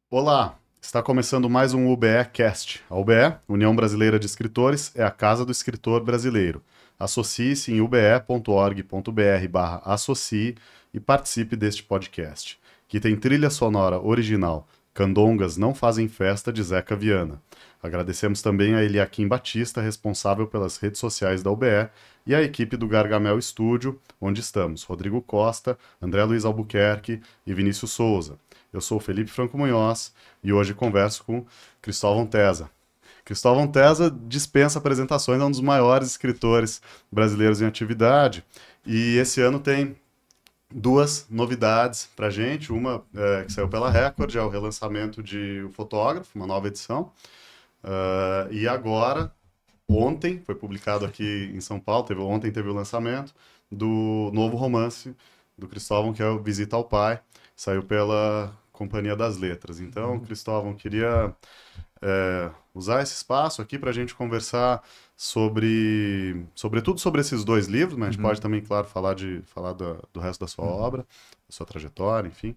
Olá, está começando mais um UBE Cast. A UBE, União Brasileira de Escritores, é a casa do escritor brasileiro. Associe-se em ube.org.br/associe e participe deste podcast, que tem trilha sonora original Candongas Não Fazem Festa, de Zeca Viana. Agradecemos também a Eliakim Batista, responsável pelas redes sociais da UBE, e a equipe do Gargamel Estúdio, onde estamos Rodrigo Costa, André Luiz Albuquerque e Vinícius Souza. Eu sou o Felipe Franco Munhoz e hoje converso com Cristóvão Tesa. Cristóvão Tesa dispensa apresentações, é um dos maiores escritores brasileiros em atividade, e esse ano tem duas novidades para gente. Uma que saiu pela Record, é o relançamento de O Fotógrafo, uma nova edição. E agora, ontem, foi publicado aqui em São Paulo, ontem teve o lançamento do novo romance do Cristóvão, que é o Visita ao Pai. Saiu pela Companhia das Letras. Então, Cristóvão, queria usar esse espaço aqui para a gente conversar sobretudo sobre esses dois livros, mas a gente pode também, claro, falar do resto da sua obra, da sua trajetória, enfim,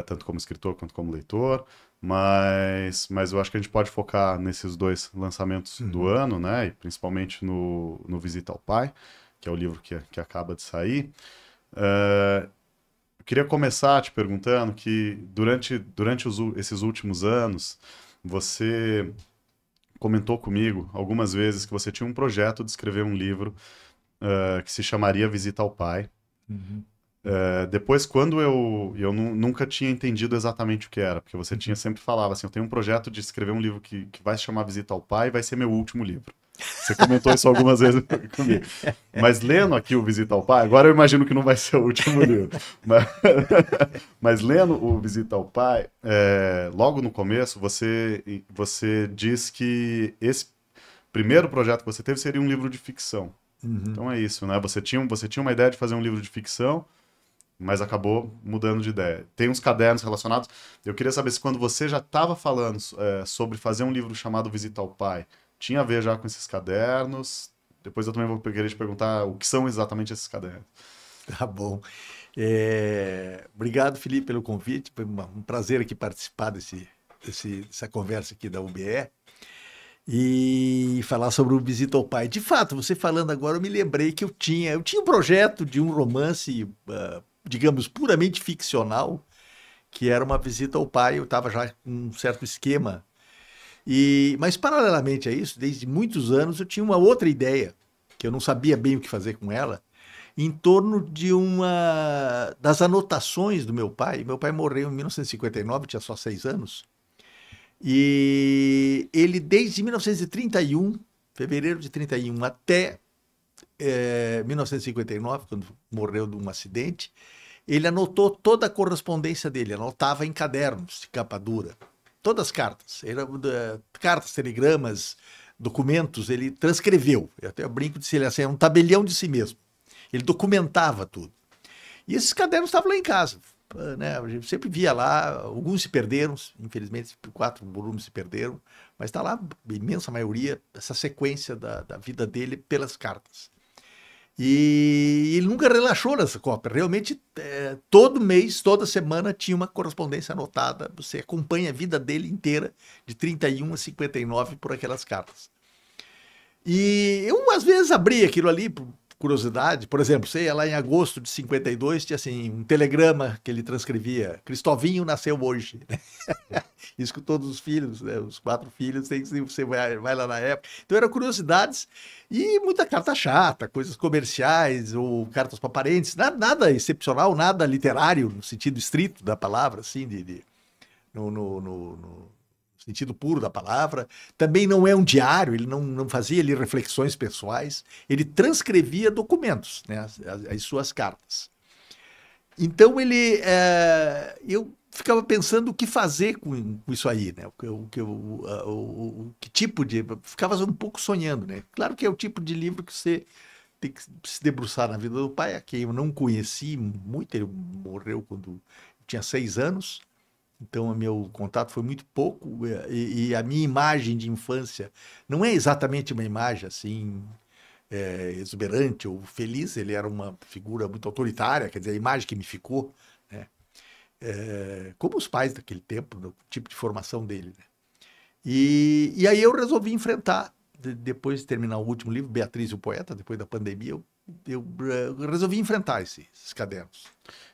tanto como escritor quanto como leitor. Mas eu acho que a gente pode focar nesses dois lançamentos do ano, né? E principalmente no Visita ao Pai, que é o livro que acaba de sair. Eu queria começar te perguntando que durante esses últimos anos, você comentou comigo algumas vezes que você tinha um projeto de escrever um livro que se chamaria Visita ao Pai. Uhum. Depois, quando eu nunca tinha entendido exatamente o que era, porque você tinha sempre falava assim, eu tenho um projeto de escrever um livro que vai se chamar Visita ao Pai e vai ser meu último livro. Você comentou isso algumas vezes comigo. Mas lendo aqui o Visita ao Pai, agora eu imagino que não vai ser o último livro. Mas, mas lendo o Visita ao Pai, logo no começo, você diz que esse primeiro projeto que você teve seria um livro de ficção. Uhum. Então é isso, né? Você tinha uma ideia de fazer um livro de ficção, mas acabou mudando de ideia. Tem uns cadernos relacionados. Eu queria saber se quando você já estava falando sobre fazer um livro chamado Visita ao Pai, tinha a ver já com esses cadernos. Depois eu também vou querer te perguntar o que são exatamente esses cadernos. Tá bom. Obrigado, Felipe, pelo convite. Foi um prazer aqui participar dessa conversa aqui da UBE e falar sobre o Visita ao Pai. De fato, você falando agora, eu me lembrei que eu tinha um projeto de um romance, digamos, puramente ficcional, que era uma visita ao pai. Eu estava já com um certo esquema. Mas, paralelamente a isso, desde muitos anos, eu tinha uma outra ideia, que eu não sabia bem o que fazer com ela, em torno de uma das anotações do meu pai. Meu pai morreu em 1959, tinha só 6 anos. E ele, desde 1931, fevereiro de 31, até 1959, quando morreu de um acidente, ele anotou toda a correspondência dele, anotava em cadernos de capa dura. Todas as cartas. Cartas, telegramas, documentos, ele transcreveu. Eu até brinco de ser assim, é um tabelião de si mesmo. Ele documentava tudo. E esses cadernos estavam lá em casa. Né? A gente sempre via lá, alguns se perderam, infelizmente 4 volumes se perderam, mas está lá a imensa maioria, essa sequência da vida dele pelas cartas. E ele nunca relaxou nessa Copa. Realmente, todo mês, toda semana, tinha uma correspondência anotada. Você acompanha a vida dele inteira, de 31 a 59, por aquelas cartas. E eu, às vezes, abria aquilo ali por curiosidade. Por exemplo, sei lá, em agosto de 52, tinha assim, um telegrama que ele transcrevia: Cristovinho nasceu hoje. Isso com todos os filhos, né? Os 4 filhos, você vai lá na época. Então eram curiosidades e muita carta chata, coisas comerciais ou cartas para parentes, nada excepcional, nada literário no sentido estrito da palavra, assim, no sentido puro da palavra. Também não é um diário, ele não fazia ali reflexões pessoais, ele transcrevia documentos, né, as suas cartas. Então eu ficava pensando o que fazer com isso aí, né? Que tipo de. Ficava um pouco sonhando, né? Claro que é o tipo de livro que você tem que se debruçar na vida do pai, a quem eu não conheci muito, ele morreu quando eu tinha 6 anos, então o meu contato foi muito pouco, e a minha imagem de infância não é exatamente uma imagem assim exuberante ou feliz. Ele era uma figura muito autoritária, quer dizer, a imagem que me ficou, né? como os pais daquele tempo, no tipo de formação dele, né? E aí eu resolvi enfrentar, depois de terminar o último livro, Beatriz e o Poeta, depois da pandemia, eu resolvi enfrentar esses cadernos.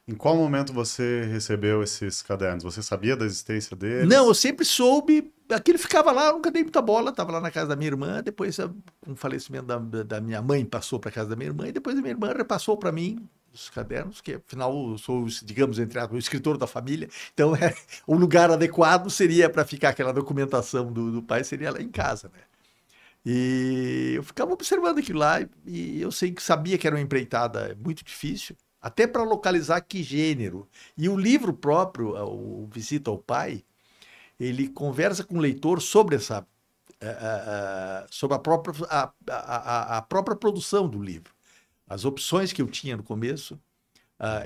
Em qual momento você recebeu esses cadernos? Você sabia da existência deles? Não, eu sempre soube, aquilo ficava lá, eu nunca dei muita bola, estava lá na casa da minha irmã, depois com o falecimento da minha mãe passou para a casa da minha irmã, e depois a minha irmã repassou para mim os cadernos, que afinal eu sou, digamos, entre aspas, o escritor da família, então o lugar adequado seria para ficar aquela documentação do pai, seria lá em casa, né? E eu ficava observando aquilo lá e eu sabia que era uma empreitada muito difícil, até para localizar que gênero. E o livro próprio, o Visita ao Pai, ele conversa com o leitor sobre sobre a própria produção do livro. As opções que eu tinha no começo,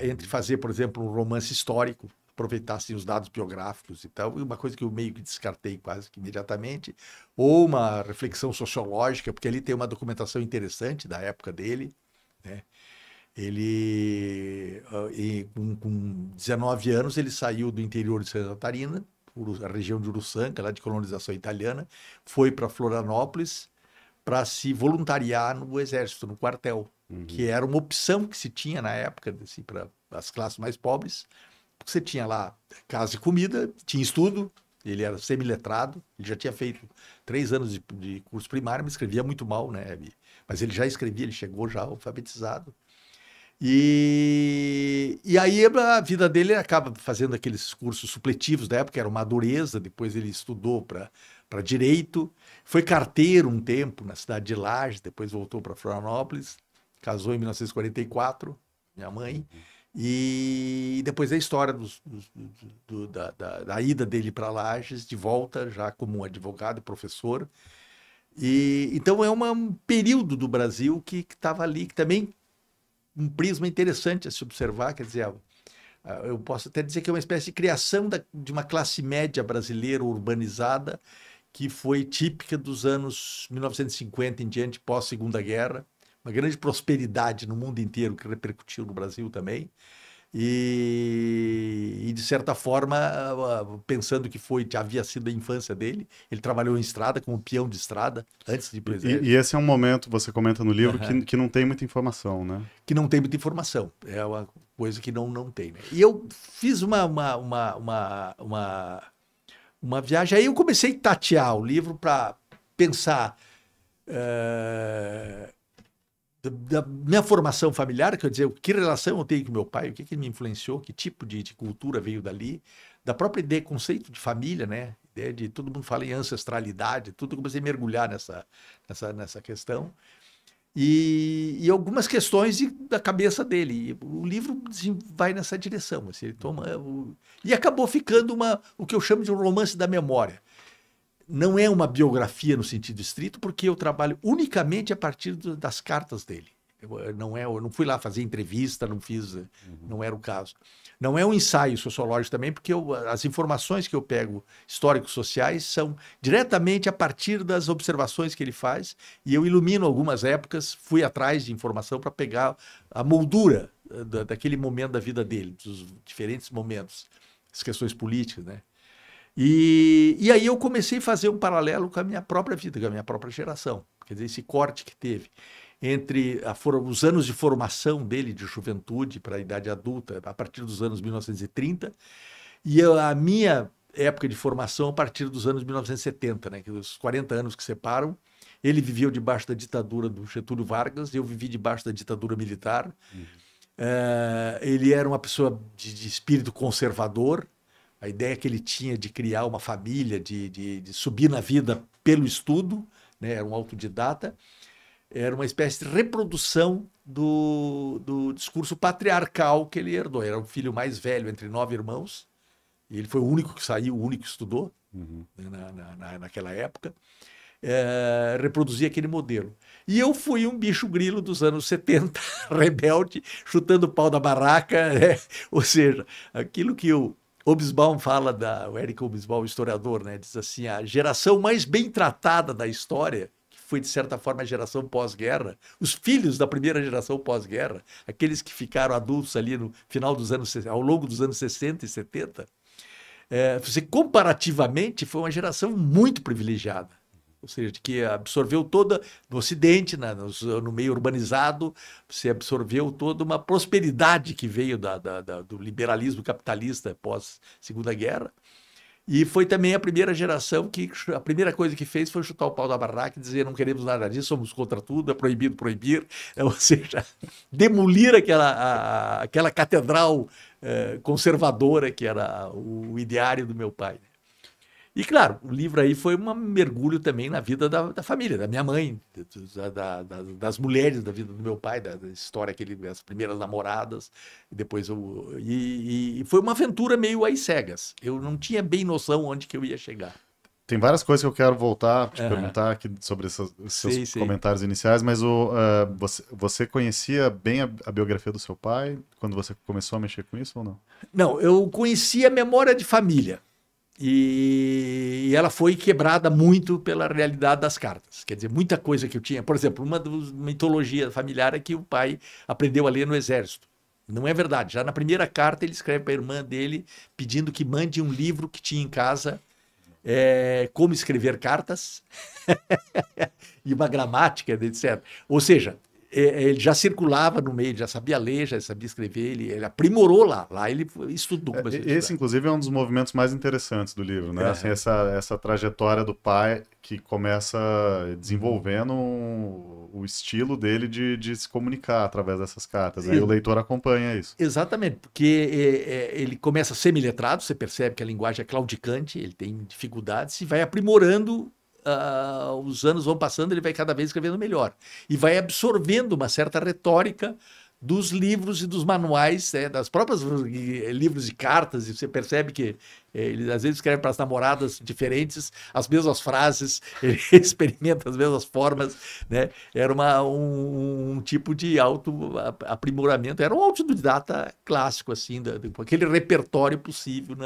entre fazer, por exemplo, um romance histórico, aproveitassem os dados biográficos e tal, uma coisa que eu meio que descartei quase que imediatamente, ou uma reflexão sociológica, porque ali tem uma documentação interessante da época dele, né? Ele, com 19 anos, ele saiu do interior de Santa Catarina, a região de Uruçanga, lá de colonização italiana, foi para Florianópolis para se voluntariar no exército, no quartel, que era uma opção que se tinha na época, assim, para as classes mais pobres. Você tinha lá casa e comida, tinha estudo, ele era semiletrado, ele já tinha feito 3 anos de curso primário, mas escrevia muito mal, né? Mas ele já escrevia, ele chegou já alfabetizado. E aí a vida dele acaba fazendo aqueles cursos supletivos da época, era uma dureza, depois ele estudou para Direito, foi carteiro um tempo na cidade de Lages, depois voltou para Florianópolis, casou em 1944, minha mãe, e depois a história da ida dele para Lages, de volta já como advogado e professor. Então é um período do Brasil que estava ali, que também um prisma interessante a se observar, quer dizer, eu posso até dizer que é uma espécie de criação de uma classe média brasileira urbanizada que foi típica dos anos 1950 em diante, pós-Segunda Guerra, uma grande prosperidade no mundo inteiro que repercutiu no Brasil também. E de certa forma, pensando que havia sido a infância dele, ele trabalhou em estrada, como peão de estrada, antes de ir para o exército. E esse é um momento, você comenta no livro, que não tem muita informação, né? Que não tem muita informação, é uma coisa que não tem, né? E eu fiz uma viagem, aí eu comecei a tatear o livro para pensar da minha formação familiar, quer dizer, que relação eu tenho com meu pai, o que me influenciou, que tipo de cultura veio dali, da própria ideia, conceito de família, né? Ideia de todo mundo fala em ancestralidade, tudo, eu comecei a mergulhar nessa questão. E algumas questões da cabeça dele. E o livro vai nessa direção. Assim, ele toma, e acabou ficando o que eu chamo de um romance da memória. Não é uma biografia no sentido estrito, porque eu trabalho unicamente a partir das cartas dele. Eu não fui lá fazer entrevista, não era o caso. Não é um ensaio sociológico também, porque as informações que eu pego históricos sociais são diretamente a partir das observações que ele faz, e eu ilumino algumas épocas, fui atrás de informação para pegar a moldura daquele momento da vida dele, dos diferentes momentos, as questões políticas, né? E aí eu comecei a fazer um paralelo com a minha própria vida, com a minha própria geração. Quer dizer, esse corte que teve entre os anos de formação dele, de juventude para a idade adulta, a partir dos anos 1930, e a minha época de formação a partir dos anos 1970, né, que os 40 anos que separam. Ele viveu debaixo da ditadura do Getúlio Vargas, eu vivi debaixo da ditadura militar. Ele era uma pessoa de espírito conservador, a ideia que ele tinha de criar uma família, de subir na vida pelo estudo, né, era um autodidata. Era uma espécie de reprodução do discurso patriarcal que ele herdou. Era o filho mais velho entre 9 irmãos, e ele foi o único que saiu, o único que estudou naquela época. Reproduzia aquele modelo. E eu fui um bicho grilo dos anos 70, rebelde, chutando o pau da barraca, né? Ou seja, aquilo que o Hobsbawm fala, o Eric Hobsbawm, historiador, né? Diz assim, a geração mais bem tratada da história, foi, de certa forma, a geração pós-guerra, os filhos da primeira geração pós-guerra, aqueles que ficaram adultos ali no final dos anos, ao longo dos anos 60 e 70, você comparativamente foi uma geração muito privilegiada. Ou seja, que absorveu toda, no Ocidente, no meio urbanizado, você absorveu toda uma prosperidade que veio do liberalismo capitalista pós-Segunda Guerra. E foi também a primeira geração que a primeira coisa que fez foi chutar o pau da barraca e dizer: não queremos nada disso, somos contra tudo, é proibido proibir. Ou seja, demolir aquela catedral conservadora que era o ideário do meu pai. E, claro, o livro aí foi um mergulho também na vida da família, da minha mãe, das mulheres da vida do meu pai, da história, as primeiras namoradas. Depois e foi uma aventura meio às cegas. Eu não tinha bem noção onde que eu ia chegar. Tem várias coisas que eu quero voltar a te perguntar aqui sobre esses seus comentários iniciais, mas você conhecia bem a biografia do seu pai quando você começou a mexer com isso ou não? Não, eu conhecia a memória de família. E ela foi quebrada muito pela realidade das cartas. Quer dizer, muita coisa que eu tinha. Por exemplo, uma mitologia familiar é que o pai aprendeu a ler no exército. Não é verdade. Já na primeira carta ele escreve para a irmã dele pedindo que mande um livro que tinha em casa, como escrever cartas e uma gramática, etc. Ou seja, ele já circulava no meio, já sabia ler, já sabia escrever, ele aprimorou lá. Lá ele estudou. Esse, inclusive, é um dos movimentos mais interessantes do livro, né? Assim, essa trajetória do pai que começa desenvolvendo o estilo dele de se comunicar através dessas cartas. Aí o leitor acompanha isso. Exatamente, porque ele começa semi-letrado, você percebe que a linguagem é claudicante, ele tem dificuldades e vai aprimorando. Os anos vão passando, ele vai cada vez escrevendo melhor. E vai absorvendo uma certa retórica dos livros e dos manuais, das próprias livros de cartas, e você percebe que ele às vezes escreve para as namoradas diferentes, as mesmas frases, ele experimenta as mesmas formas, né? Era um tipo de auto-aprimoramento, era um autodidata clássico, assim, com aquele repertório possível.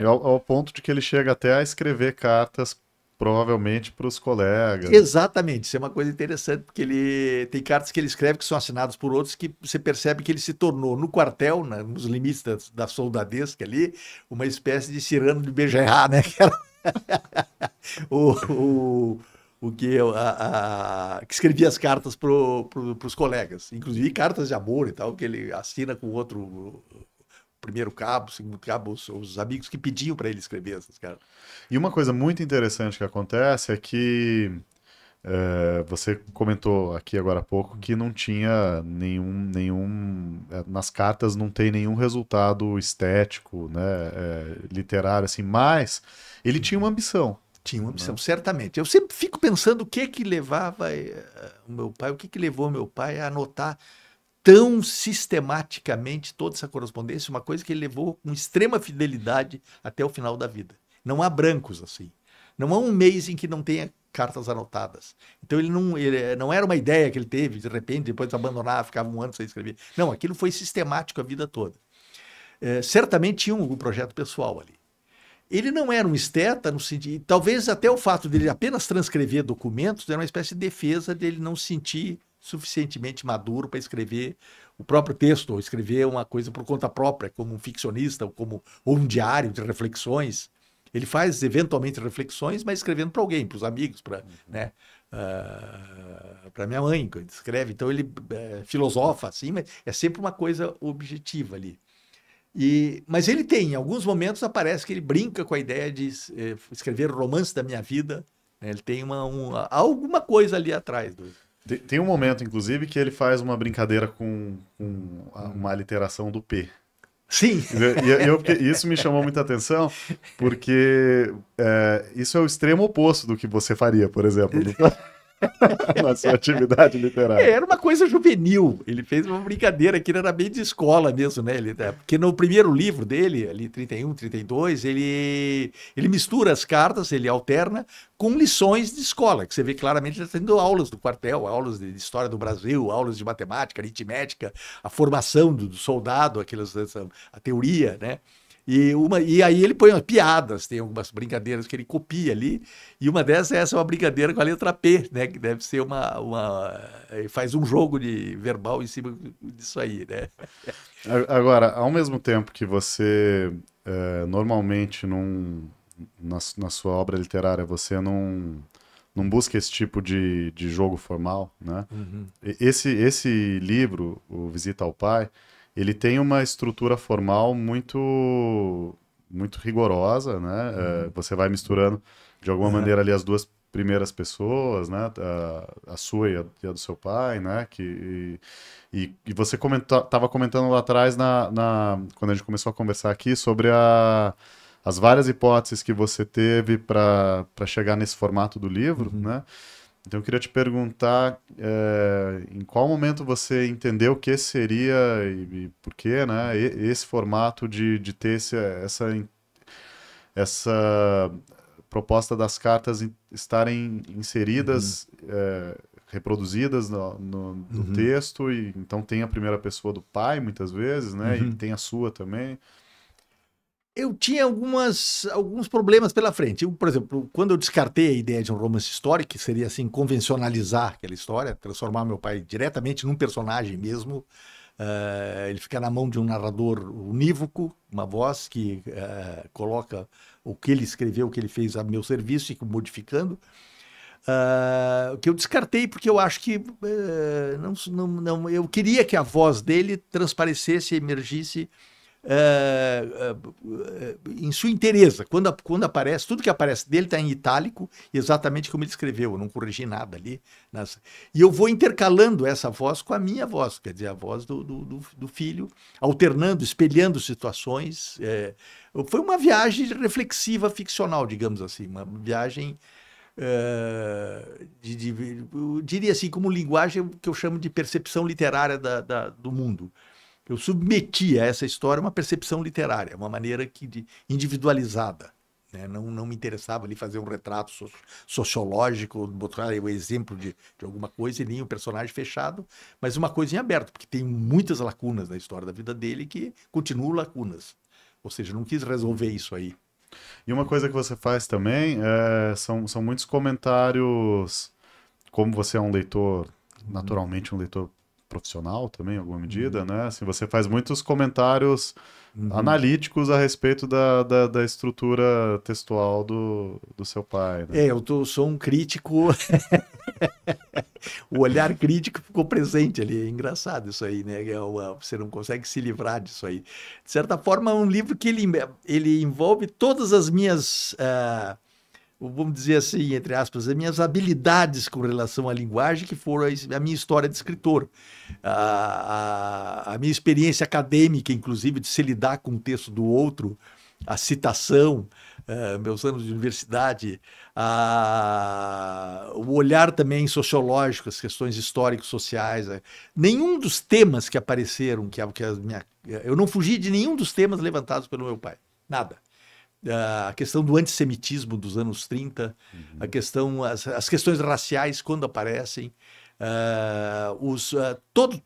Ao ponto de que ele chega até a escrever cartas provavelmente para os colegas. Exatamente, isso é uma coisa interessante, porque tem cartas que ele escreve que são assinadas por outros que você percebe que ele se tornou, no quartel, nos limites da soldadesca ali, uma espécie de Cyrano de Bergerac, né? Que era que escrevia as cartas para os colegas, inclusive cartas de amor e tal, que ele assina com outro... primeiro cabo, segundo cabo, os amigos que pediam para ele escrever essas cartas. E uma coisa muito interessante que acontece é que você comentou aqui agora há pouco que não tinha nas cartas não tem nenhum resultado estético, né, literário, assim, mas ele tinha uma ambição. Tinha uma ambição, certamente. Eu sempre fico pensando o que levava o meu pai, o que levou o meu pai a anotar tão sistematicamente toda essa correspondência, uma coisa que ele levou com extrema fidelidade até o final da vida. Não há brancos assim. Não há um mês em que não tenha cartas anotadas. Então ele não era uma ideia que ele teve, de repente, depois abandonar, ficava um ano sem escrever. Não, aquilo foi sistemático a vida toda. Certamente tinha um projeto pessoal ali. Ele não era um esteta, no sentido, talvez até o fato dele apenas transcrever documentos era uma espécie de defesa dele não se sentir suficientemente maduro para escrever o próprio texto, ou escrever uma coisa por conta própria, como um ficcionista, ou um diário de reflexões. Ele faz, eventualmente, reflexões, mas escrevendo para alguém, para os amigos, para minha mãe, que ele escreve. Então, ele filosofa, assim, mas é sempre uma coisa objetiva ali. Mas ele tem, em alguns momentos, aparece que ele brinca com a ideia de escrever o romance da minha vida. Né? Ele tem alguma coisa ali atrás do... Tem um momento, inclusive, que ele faz uma brincadeira com uma aliteração do P. Sim. E isso me chamou muita atenção, porque isso é o extremo oposto do que você faria, por exemplo, na sua atividade literária. Era uma coisa juvenil. Ele fez uma brincadeira que era bem de escola mesmo, né? Porque no primeiro livro dele, ali 31, 32, ele mistura as cartas, ele alterna com lições de escola, que você vê claramente ele está tendo aulas do quartel, aulas de história do Brasil, aulas de matemática, aritmética, a formação do soldado, a teoria, né? E aí ele põe umas piadas, tem algumas brincadeiras que ele copia ali, e uma dessas essa é uma brincadeira com a letra P, né? Que deve ser ele faz um jogo de verbal em cima disso aí, né? Agora, ao mesmo tempo que você normalmente na sua obra literária você não busca esse tipo de jogo formal, né? Uhum. Esse livro, o Visita ao Pai, ele tem uma estrutura formal muito rigorosa, né? Você vai misturando de alguma maneira ali as duas primeiras pessoas, né? A sua e a do seu pai, né? E você estava comentando lá atrás quando a gente começou a conversar aqui sobre as várias hipóteses que você teve para chegar nesse formato do livro, né? Então eu queria te perguntar em qual momento você entendeu que esse seria e por quê, né? Esse formato de ter essa proposta das cartas estarem inseridas, reproduzidas no texto, e então tem a primeira pessoa do pai muitas vezes, né? E tem a sua também. Eu tinha alguns problemas pela frente. Por exemplo, quando eu descartei a ideia de um romance histórico, que seria assim, convencionalizar aquela história, transformar meu pai diretamente num personagem mesmo, ele fica na mão de um narrador unívoco, uma voz que coloca o que ele escreveu, o que ele fez a meu serviço e modificando. O que eu descartei porque eu acho que eu queria que a voz dele transparecesse, emergisse em sua inteireza. Quando aparece, tudo que aparece dele está em itálico, exatamente como ele escreveu, eu não corrigi nada ali. E eu vou intercalando essa voz com a minha voz, quer dizer, a voz do filho, alternando, espelhando situações. Foi uma viagem reflexiva ficcional, digamos assim, uma viagem eu diria assim, como linguagem que eu chamo de percepção literária do mundo. Eu submeti a essa história uma percepção literária, uma maneira individualizada. Né? Não me interessava ali fazer um retrato sociológico, botar o exemplo de alguma coisa e nem um personagem fechado, mas uma coisa em aberto, porque tem muitas lacunas na história da vida dele que continuam lacunas. Ou seja, não quis resolver isso aí. E uma coisa que você faz também são muitos comentários, como você é um leitor, naturalmente um leitor profissional também, em alguma medida, né? Assim, você faz muitos comentários analíticos a respeito da estrutura textual do seu pai. Né? Eu sou um crítico. O olhar crítico ficou presente ali. É engraçado isso aí, né? Você não consegue se livrar disso aí. De certa forma, é um livro que ele envolve todas as minhas... vamos dizer assim, entre aspas, as minhas habilidades com relação à linguagem, que foram a minha história de escritor. A minha experiência acadêmica, inclusive, de se lidar com o texto do outro, a citação, meus anos de universidade, o olhar também sociológico, as questões históricos sociais. Nenhum dos temas que apareceram, eu não fugi de nenhum dos temas levantados pelo meu pai. Nada. A questão do antissemitismo dos anos 30, as questões raciais quando aparecem,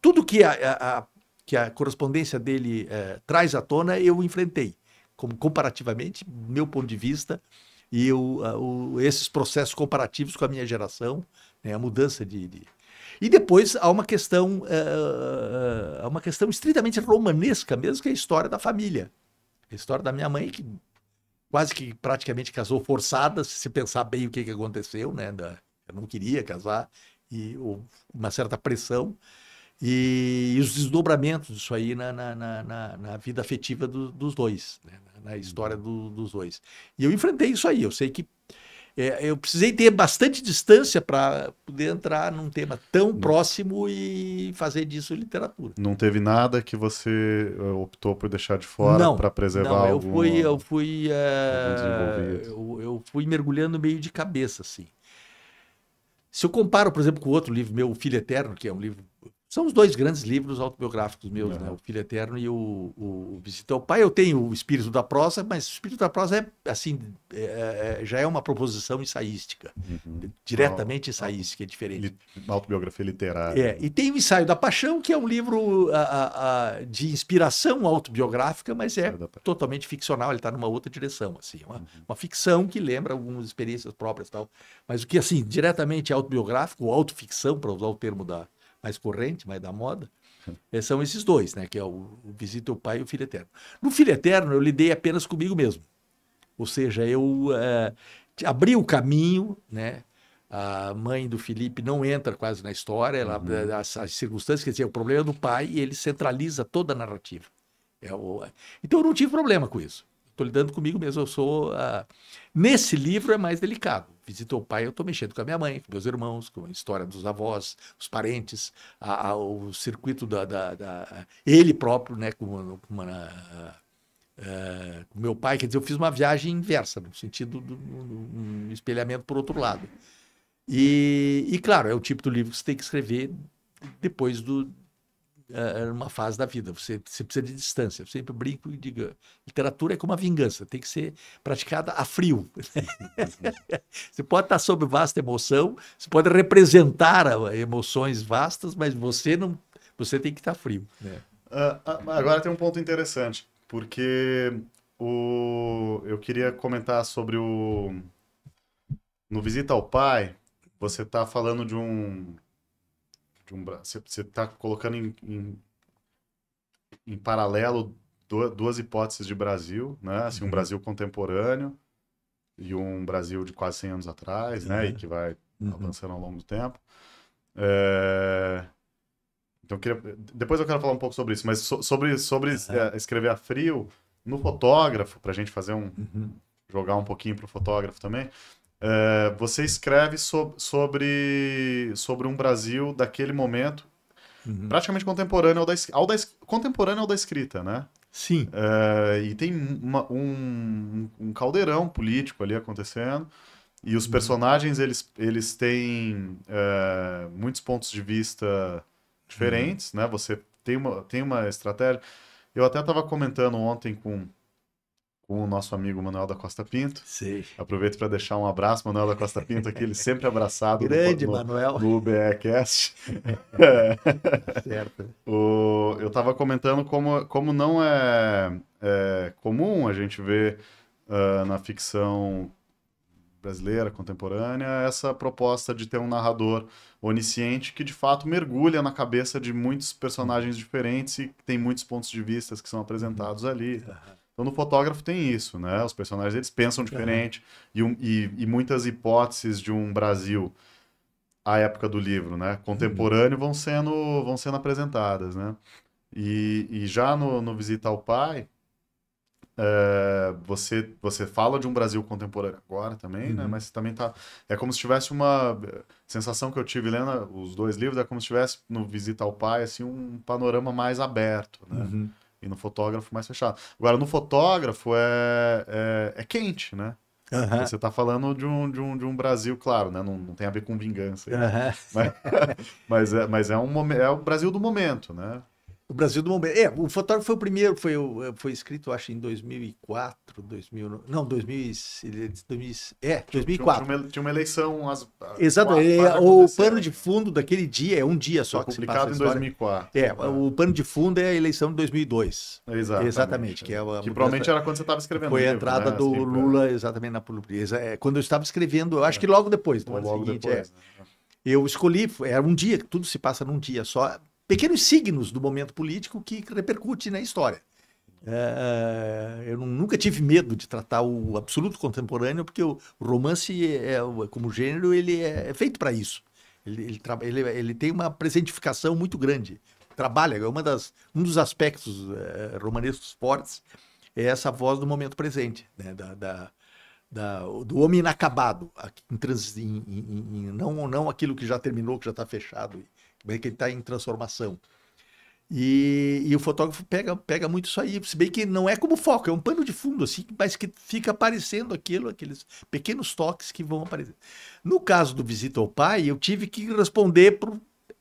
tudo que a correspondência dele traz à tona, eu enfrentei, comparativamente, do meu ponto de vista, e esses processos comparativos com a minha geração, né, a mudança E depois há uma questão estritamente romanesca mesmo, que é a história da família. A história da minha mãe, que quase que praticamente casou forçada, se pensar bem o que aconteceu, né? Eu não queria casar, e uma certa pressão, e os desdobramentos disso aí na vida afetiva dos dois, né? Na história dos dois. E eu enfrentei isso aí, eu sei que eu precisei ter bastante distância para poder entrar num tema tão próximo e fazer disso literatura. Não teve nada que você optou por deixar de fora para preservar eu fui mergulhando meio de cabeça, assim. Se eu comparo, por exemplo, com outro livro, meu O Filho Eterno, que é um livro São os dois grandes livros autobiográficos meus, né? O Filho Eterno e o Visita ao Pai. Eu tenho o Espírito da Prosa, mas o Espírito da Prosa assim, já é uma proposição ensaística, diretamente ensaística, é diferente. Autobiografia literária. E tem o Ensaio da Paixão, que é um livro de inspiração autobiográfica, mas é totalmente ficcional, ele está numa outra direção, assim, uma ficção que lembra algumas experiências próprias e tal. Mas o que, assim, diretamente autobiográfico, ou autoficção, para usar o termo mais corrente, mais da moda, são esses dois, né? Que é o Visita ao Pai e o Filho Eterno. No Filho Eterno, eu lidei apenas comigo mesmo. Ou seja, eu abri o caminho, né? A mãe do Felipe não entra quase na história, as circunstâncias, quer dizer, o problema é do pai e ele centraliza toda a narrativa. Então eu não tive problema com isso. Estou lidando comigo mesmo. Eu sou. Nesse livro é mais delicado. Visita o Pai, eu estou mexendo com a minha mãe, com meus irmãos, com a história dos avós, os parentes, o circuito ele próprio, né, com meu pai. Quer dizer, eu fiz uma viagem inversa, no sentido do espelhamento por outro lado. E claro, é o tipo do livro que você tem que escrever depois numa fase da vida. Você precisa de distância. Eu sempre brinco e digo, literatura é como a vingança, tem que ser praticada a frio. Você pode estar sob vasta emoção, você pode representar emoções vastas, mas você tem que estar frio. Né? Agora tem um ponto interessante, porque eu queria comentar sobre no Visita ao Pai, você está falando você está colocando em paralelo duas hipóteses de Brasil, né? Assim, um Brasil contemporâneo e um Brasil de quase 100 anos atrás, né? E que vai avançando ao longo do tempo. Então, depois eu quero falar um pouco sobre isso, mas sobre escrever a frio, no fotógrafo, para a gente fazer jogar um pouquinho para o fotógrafo também. Você escreve sobre um Brasil daquele momento, praticamente contemporâneo contemporâneo ao da escrita, né? Sim. E tem um caldeirão político ali acontecendo, e os personagens, eles têm muitos pontos de vista diferentes, né? Você tem uma estratégia. Eu até estava comentando ontem com o nosso amigo Manuel da Costa Pinto. Sei. Aproveito para deixar um abraço, Manuel da Costa Pinto, aqui, ele sempre abraçado Manuel. no UBEcast. Certo. Eu estava comentando como não é comum a gente ver na ficção brasileira, contemporânea, essa proposta de ter um narrador onisciente que, de fato, mergulha na cabeça de muitos personagens diferentes e tem muitos pontos de vista que são apresentados ali. Então, no fotógrafo tem isso, né? Os personagens, eles pensam diferente e muitas hipóteses de um Brasil à época do livro, né? Contemporâneo vão sendo apresentadas, né? E já no Visita ao Pai, você fala de um Brasil contemporâneo agora também, né? Mas também é como se tivesse uma sensação que eu tive lendo os dois livros, é como se tivesse no Visita ao Pai, assim, um panorama mais aberto, né? E no fotógrafo mais fechado. Agora, no fotógrafo é quente, né? Você está falando de um Brasil, claro, né? Não tem a ver com vingança. Mas é o Brasil do momento, né? O Brasil do momento. O fotógrafo foi o primeiro, foi escrito, acho, em 2004, 2004. Tinha uma eleição. Exato. O pano de fundo daquele dia é um dia só que se passa. Publicado em 2004. O pano de fundo é a eleição de 2002. Exatamente. Que provavelmente era quando você estava escrevendo. Foi a entrada do Lula, exatamente, na política. Quando eu estava escrevendo, eu acho que logo depois. Depois. Eu escolhi, era um dia, tudo se passa num dia só. Pequenos signos do momento político que repercute na história. Eu nunca tive medo de tratar o absoluto contemporâneo, porque o romance, como gênero, ele é feito para isso. Ele tem uma presentificação muito grande. Trabalha, um dos aspectos romanescos fortes é essa voz do momento presente, né? Do homem inacabado, não aquilo que já terminou, que já está fechado, que ele está em transformação. E o fotógrafo pega muito isso aí, se bem que não é como foco, é um pano de fundo, assim, mas que fica aparecendo aqueles pequenos toques que vão aparecer. No caso do Visita ao Pai, eu tive que responder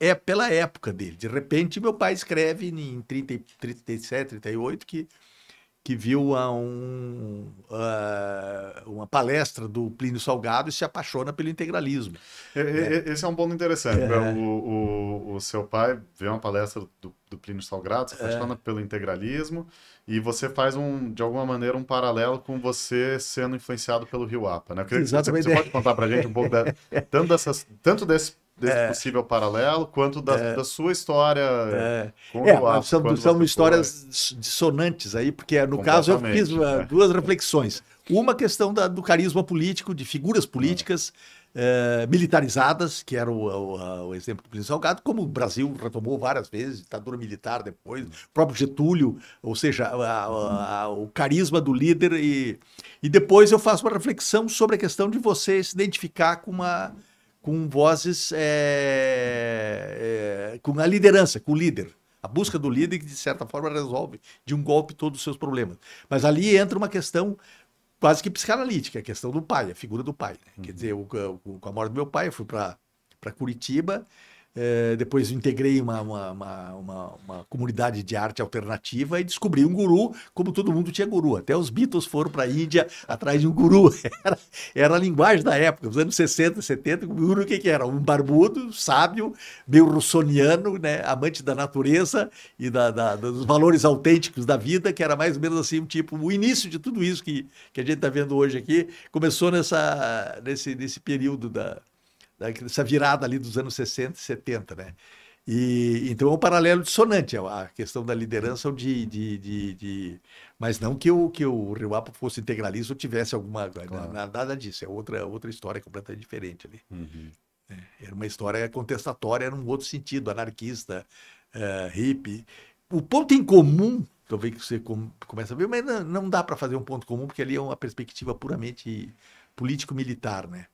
é pela época dele. De repente, meu pai escreve em 37, 38, que viu uma palestra do Plínio Salgado e se apaixona pelo integralismo. Esse é um ponto interessante. O seu pai vê uma palestra do Plínio Salgado, se apaixona pelo integralismo, e você faz, de alguma maneira, um paralelo com você sendo influenciado pelo Rio Apa, né? Eu queria que você pode contar pra gente um pouco tanto desse possível paralelo, quanto da sua história com o Rio Apa. São histórias dissonantes aí, porque no caso eu fiz duas reflexões. Uma questão do carisma político, de figuras políticas militarizadas, que era o exemplo do Plínio Salgado, como o Brasil retomou várias vezes, ditadura militar depois, o próprio Getúlio, ou seja, o carisma do líder. E depois eu faço uma reflexão sobre a questão de você se identificar com vozes, com a liderança, com o líder. A busca do líder que, de certa forma, resolve de um golpe todos os seus problemas. Mas ali entra uma questão quase que psicanalítica, a questão do pai, a figura do pai. Né? Quer dizer, com a morte do meu pai, eu fui para Curitiba, depois integrei uma comunidade de arte alternativa e descobri um guru, como todo mundo tinha guru. Até os Beatles foram para a Índia atrás de um guru. Era a linguagem da época, nos anos 60, 70, o guru o que era? Um barbudo, sábio, meio russoniano, né? Amante da natureza e dos valores autênticos da vida, que era mais ou menos assim, o início de tudo isso que a gente está vendo hoje aqui, começou nesse período dessa virada ali dos anos 60 e 70, né? Então é um paralelo dissonante a questão da liderança mas não que o Rio Apa fosse integralista ou tivesse alguma... Claro. Nada disso, é outra história completamente diferente ali. Era uma história contestatória num outro sentido, anarquista, hippie. O ponto em comum, talvez que você comece a ver, mas não dá para fazer um ponto comum, porque ali é uma perspectiva puramente político-militar, né?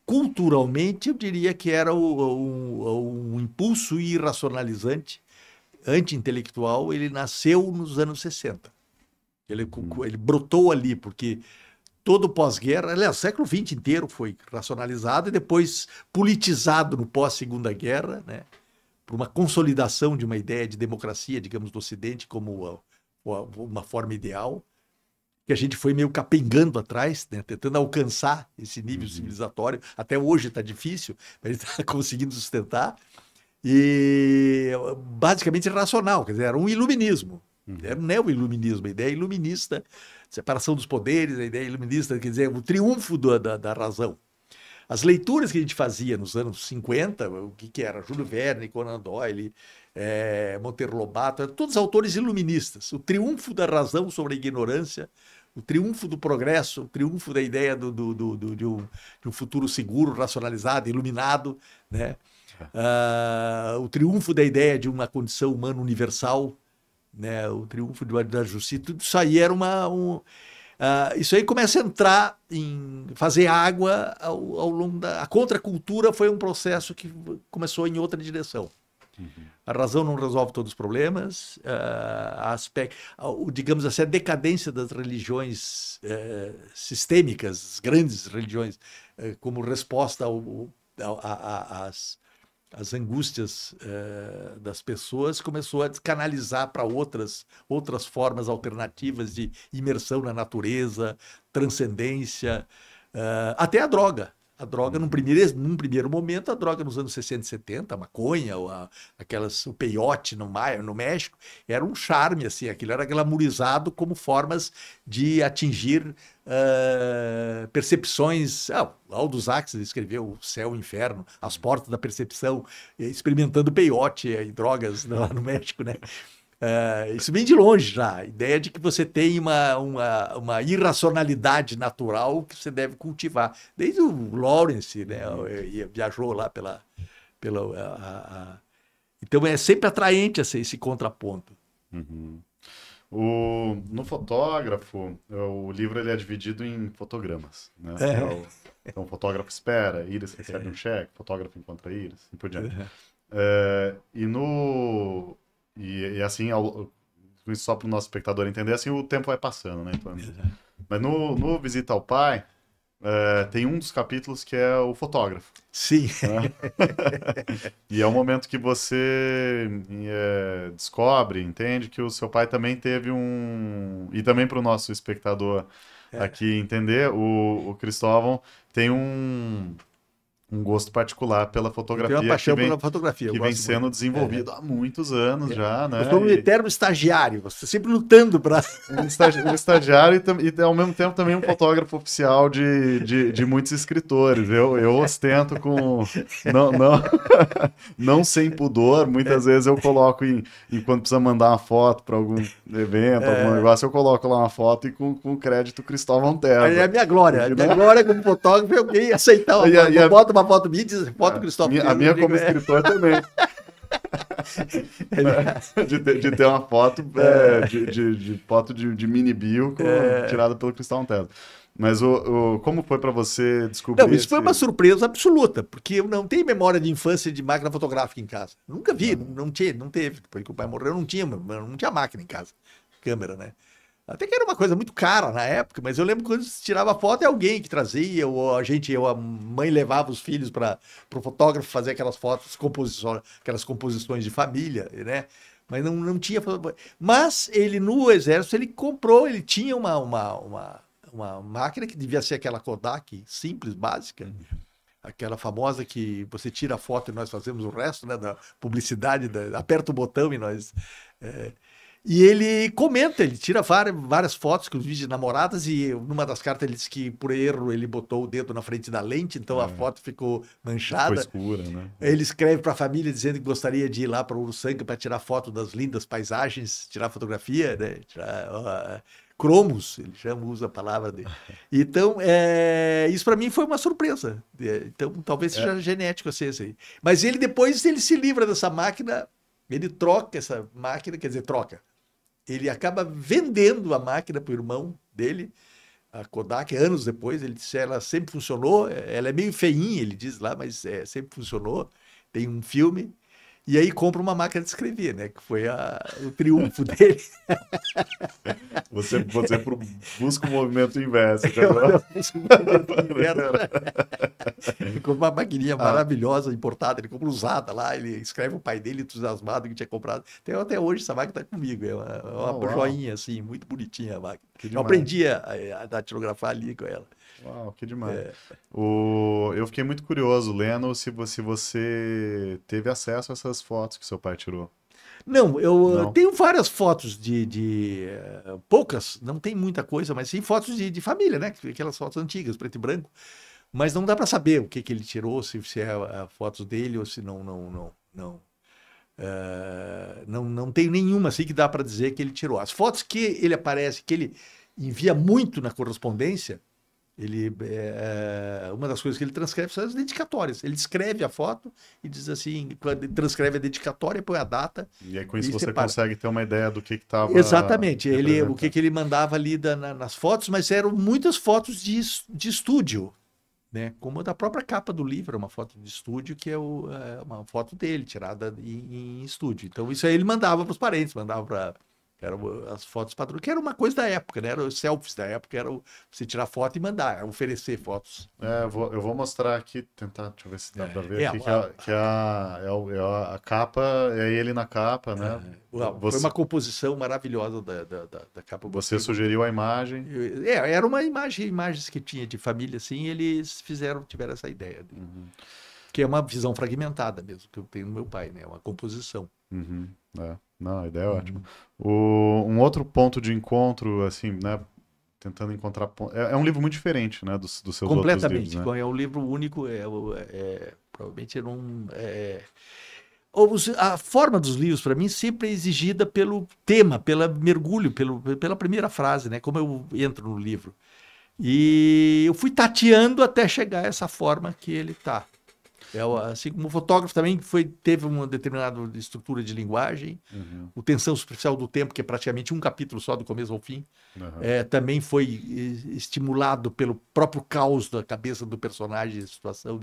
Culturalmente, eu diria que era um impulso irracionalizante, anti-intelectual, ele nasceu nos anos 60. Ele brotou ali, porque todo pós-guerra, aliás, o século XX inteiro foi racionalizado e depois politizado no pós-segunda guerra, né, por uma consolidação de uma ideia de democracia, digamos, do Ocidente como uma forma ideal, que a gente foi meio capengando atrás, né, tentando alcançar esse nível civilizatório. Até hoje está difícil, mas ele está conseguindo sustentar. E basicamente racional, quer dizer, era um iluminismo. Era um neo-iluminismo, a ideia iluminista, separação dos poderes, a ideia iluminista, quer dizer, o triunfo da razão. As leituras que a gente fazia nos anos 50, o que era? Júlio Verne, Conan Doyle, Monteiro Lobato, todos autores iluministas. O triunfo da razão sobre a ignorância, o triunfo do progresso, o triunfo da ideia de um futuro seguro, racionalizado, iluminado, né? O triunfo da ideia de uma condição humana universal, né? O triunfo da justiça, tudo isso aí era isso aí começa a entrar em fazer água ao longo a contracultura foi um processo que começou em outra direção. A razão não resolve todos os problemas, digamos assim, a decadência das religiões sistêmicas, grandes religiões, como resposta às angústias das pessoas, começou a descanalizar para outras formas alternativas de imersão na natureza, transcendência, até a droga. A droga, num primeiro momento, a droga nos anos 60 e 70, a maconha, o peiote no México, era um charme, assim, aquilo era glamourizado como formas de atingir percepções. Aldous Huxley escreveu O Céu e o Inferno, As Portas da Percepção, experimentando peiote e drogas lá no México, né? Isso vem de longe já, a ideia de que você tem uma irracionalidade natural que você deve cultivar. Desde o Lawrence, né, viajou lá Então é sempre atraente esse contraponto. No Fotógrafo, o livro ele é dividido em fotogramas, né? Então o fotógrafo espera, Iris recebe um cheque, o fotógrafo encontra Iris, e por diante. E assim, só para o nosso espectador entender, assim o tempo vai passando, né? Então, mas no Visita ao Pai, tem um dos capítulos que é o fotógrafo. Sim. Né? E é o momento que você descobre, entende que o seu pai também teve um... E também para o nosso espectador aqui entender, o Cristóvão tem um gosto particular pela fotografia. Tem uma paixão pela fotografia. Que vem sendo desenvolvido há muitos anos já, né? Eu sou um eterno estagiário, você sempre lutando para... Um estagiário e, ao mesmo tempo, também um fotógrafo oficial de muitos escritores. Eu ostento com... Não sem pudor. Muitas vezes eu coloco, quando precisa mandar uma foto para algum evento, algum negócio, eu coloco lá uma foto e com crédito Cristóvão Terra. É a minha glória. A minha glória como fotógrafo é alguém aceitar uma foto, uma foto minha e diz foto Cristóvão Terra. A minha como escritor também. de ter uma foto foto de mini bio tirada pelo Cristóvão Terra. Mas como foi para você descobrir? Não, isso foi uma surpresa absoluta, porque eu não tenho memória de infância de máquina fotográfica em casa. Nunca vi, não teve. Depois que o pai morreu, não tinha máquina em casa, câmera, né? Até que era uma coisa muito cara na época, mas eu lembro que quando se tirava foto é alguém que trazia, ou a mãe levava os filhos para o fotógrafo fazer aquelas fotos, aquelas composições de família, né? Mas não tinha. Mas ele no exército ele comprou, ele tinha uma máquina que devia ser aquela Kodak simples, básica, aquela famosa que você tira a foto e nós fazemos o resto, né? Da publicidade, aperta o botão e nós. E ele comenta, ele tira várias fotos, inclusive de namoradas, e numa das cartas ele disse que, por erro, ele botou o dedo na frente da lente, então a foto ficou manchada. Ficou escura, né? Ele escreve para a família dizendo que gostaria de ir lá para Uruçanga para tirar foto das lindas paisagens, tirar fotografia, né? Tirar cromos, ele usa a palavra dele. Então, isso para mim foi uma surpresa. Então, talvez seja genético assim, aí. Mas depois ele se livra dessa máquina, ele troca essa máquina, quer dizer, troca. Ele acaba vendendo a máquina para o irmão dele, a Kodak, anos depois. Ele disse, ela sempre funcionou, ela é meio feinha, ele diz lá, mas sempre funcionou. Tem um filme. E aí compra uma máquina de escrever, né? Que foi o triunfo dele. Você busca o movimento inverso. Ele compra uma maquininha maravilhosa, importada, ele compra usada lá, ele escreve o pai dele entusiasmado que tinha comprado. Até hoje essa máquina está comigo, é uma joinha assim, muito bonitinha a máquina. Eu aprendi a datilografar ali com ela. Uau, que demais. Eu fiquei muito curioso, lendo, se você teve acesso a essas fotos que seu pai tirou. Não, eu tenho várias fotos poucas, não tem muita coisa, mas sim fotos de família, né? Aquelas fotos antigas, preto e branco. Mas não dá para saber o que ele tirou, se é fotos dele ou se não. Não tem nenhuma assim que dá para dizer que ele tirou. As fotos que ele aparece, que ele envia muito na correspondência, uma das coisas que ele transcreve são as dedicatórias. Ele escreve a foto e diz assim, quando ele transcreve a dedicatória, põe a data. E aí com isso você consegue ter uma ideia do que estava. Exatamente. O que ele mandava ali nas fotos, mas eram muitas fotos de estúdio, né? Como a da própria capa do livro, uma foto de estúdio, que é uma foto dele, tirada em estúdio. Então isso aí ele mandava para os parentes, mandava para... Eram as fotos padrões, que era uma coisa da época, né? Eram os selfies da época, era você tirar foto e mandar, oferecer fotos. Eu vou mostrar aqui, deixa eu ver se dá para ver aqui, que a capa, é ele na capa, né? Foi uma composição maravilhosa da capa. Você sugeriu a imagem? Era uma imagens que tinha de família, assim, e eles tiveram essa ideia. Que é uma visão fragmentada mesmo, que eu tenho no meu pai, né? Uma composição. Não, a ideia é ótima. Um outro ponto de encontro, assim, né? Tentando encontrar... É um livro muito diferente, né? Dos seus outros livros, completamente. Né? É um livro único, provavelmente a forma dos livros, para mim, sempre é exigida pelo tema, pelo mergulho, pela primeira frase, né? Como eu entro no livro. E eu fui tateando até chegar a essa forma que ele está. Assim como o fotógrafo também teve uma determinada estrutura de linguagem, o Tensão Superficial do Tempo, que é praticamente um capítulo só do começo ao fim, também foi estimulado pelo próprio caos da cabeça do personagem, a situação.